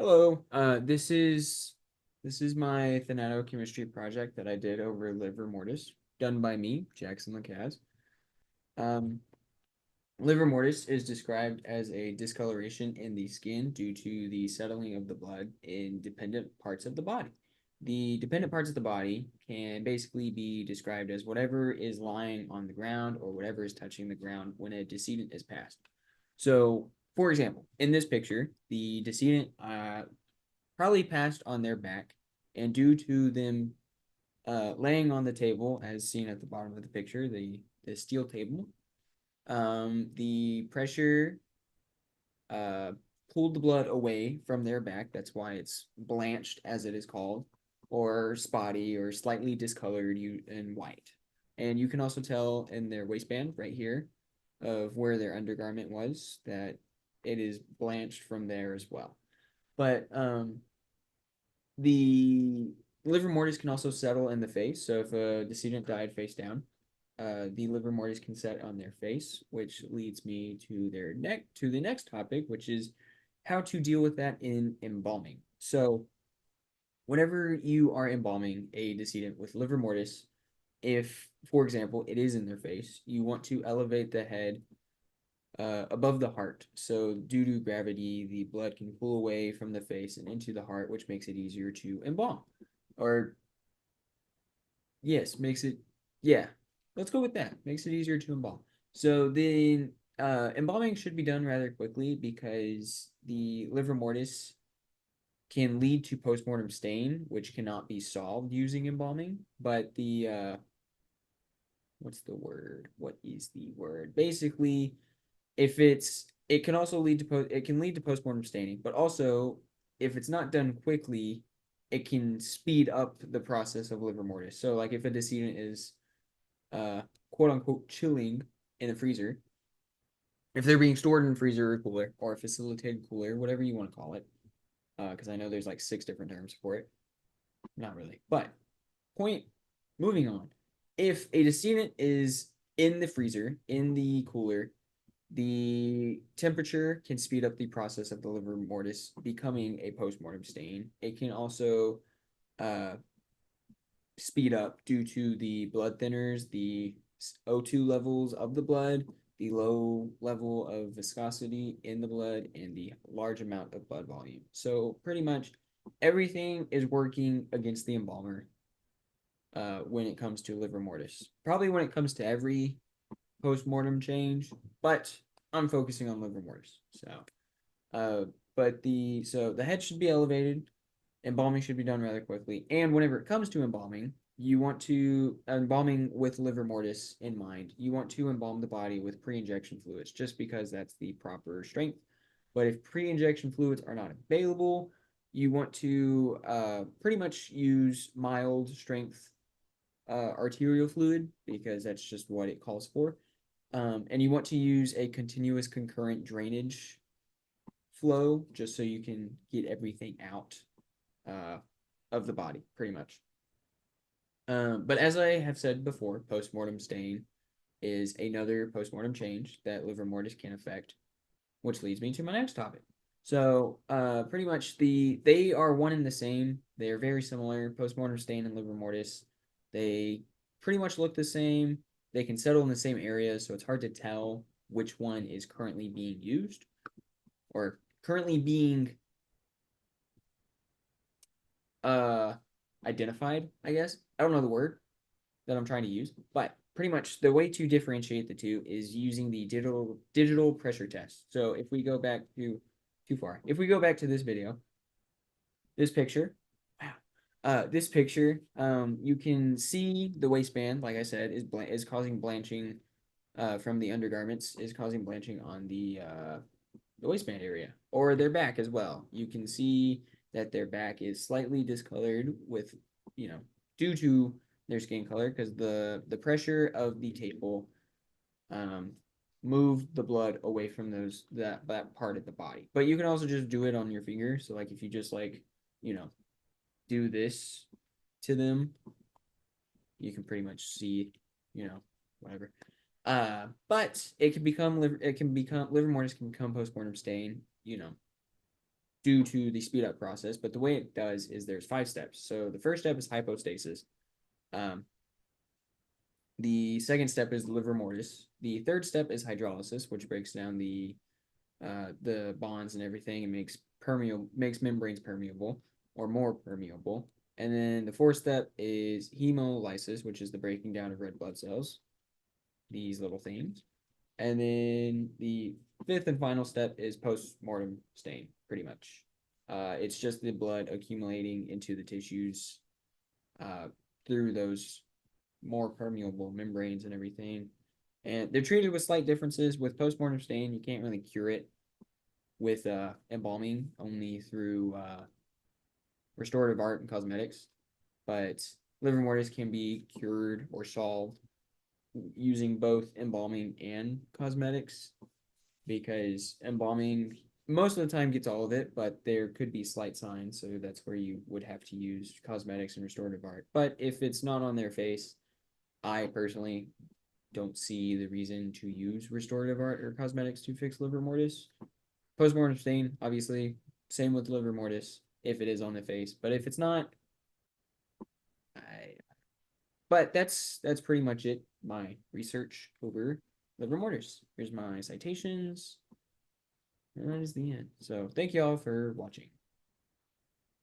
Hello. This is my Thanatochemistry project that I did over liver mortis, done by me, Jackson Lacaz. Um, Liver mortis is described as a discoloration in the skin due to the settling of the blood in dependent parts of the body. The dependent parts of the body can basically be described as whatever is lying on the ground or whatever is touching the ground when a decedent is passed. So, for example, in this picture, the decedent probably passed on their back, and due to them laying on the table, as seen at the bottom of the picture, the steel table, the pressure uh, pulled the blood away from their back. That's why it's blanched, as it is called, or spotty, or slightly discolored and white. And you can also tell in their waistband right here of where their undergarment was that it is blanched from there as well. But the liver mortis can also settle in the face. So if a decedent died face down, the liver mortis can set on their face, which leads me to the next topic, which is how to deal with that in embalming. So whenever you are embalming a decedent with liver mortis, if, for example, it is in their face, you want to elevate the head above the heart. So, due to gravity, the blood can pool away from the face and into the heart, which makes it easier to embalm. Or, yes, makes it, yeah, let's go with that. Makes it easier to embalm. So, then embalming should be done rather quickly because the liver mortis can lead to postmortem stain, which cannot be solved using embalming. But what's the word? What is the word? Basically, if it can also lead to it can lead to postmortem staining, but also if it's not done quickly, it can speed up the process of liver mortis. So like if a decedent is quote unquote chilling in a freezer, if they're being stored in a freezer or cooler or a facilitated cooler, whatever you want to call it, because I know there's like 6 different terms for it. Not really, but point. Moving on, if a decedent is in the freezer in the cooler, the temperature can speed up the process of the liver mortis becoming a postmortem stain. It can also uh, speed up due to the blood thinners, the O2 levels of the blood, the low level of viscosity in the blood, and the large amount of blood volume. So, pretty much everything is working against the embalmer when it comes to liver mortis. Probably when it comes to every post-mortem change, but I'm focusing on liver mortis. Uh, so the head should be elevated. Embalming should be done rather quickly. And whenever it comes to embalming, you want to embalming with liver mortis in mind. You want to embalm the body with pre-injection fluids, just because that's the proper strength. But if pre-injection fluids are not available, you want to pretty much use mild strength arterial fluid because that's just what it calls for. And you want to use a continuous concurrent drainage flow just so you can get everything out uh, of the body, pretty much. But as I have said before, postmortem stain is another postmortem change that liver mortis can affect, which leads me to my next topic. So, pretty much they are one and the same. They are very similar. Postmortem stain and liver mortis, they pretty much look the same. They can settle in the same areas, so it's hard to tell which one is currently being used or currently being uh identified, I guess. I don't know the word that I'm trying to use, but pretty much the way to differentiate the two is using the digital pressure test. So if we go back to too far, if we go back to this video, this picture, wow, this picture, you can see the waistband, like I said, is causing blanching from the undergarments, is causing blanching on the waistband area or their back as well. You can see that their back is slightly discolored with, you know, due to their skin color because the pressure of the table um, moved the blood away from that part of the body. But you can also just do it on your finger. So like if you just like, you know, do this to them, you can pretty much see, you know, whatever. But it can become liver mortis can become postmortem stain, you know, due to the speed up process. But the way it does is there's 5 steps. So the first step is hypostasis. The second step is livor mortis. The third step is hydrolysis, which breaks down the bonds and everything and makes membranes permeable or more permeable. And then the fourth step is hemolysis, which is the breaking down of red blood cells, these little things. And then the fifth and final step is post-mortem stain, pretty much. It's just the blood accumulating into the tissues through those more permeable membranes and everything. And they're treated with slight differences. With post-mortem stain, you can't really cure it with embalming, only through restorative art and cosmetics. But livor mortis can be cured or solved using both embalming and cosmetics, because embalming most of the time gets all of it, but there could be slight signs, so that's where you would have to use cosmetics and restorative art. But if it's not on their face, I personally don't see the reason to use restorative art or cosmetics to fix livor mortis. Postmortem stain, obviously, same with livor mortis if it is on the face, but if it's not, but that's pretty much it. My research over livor mortis. Here's my citations, and that is the end. So thank you all for watching.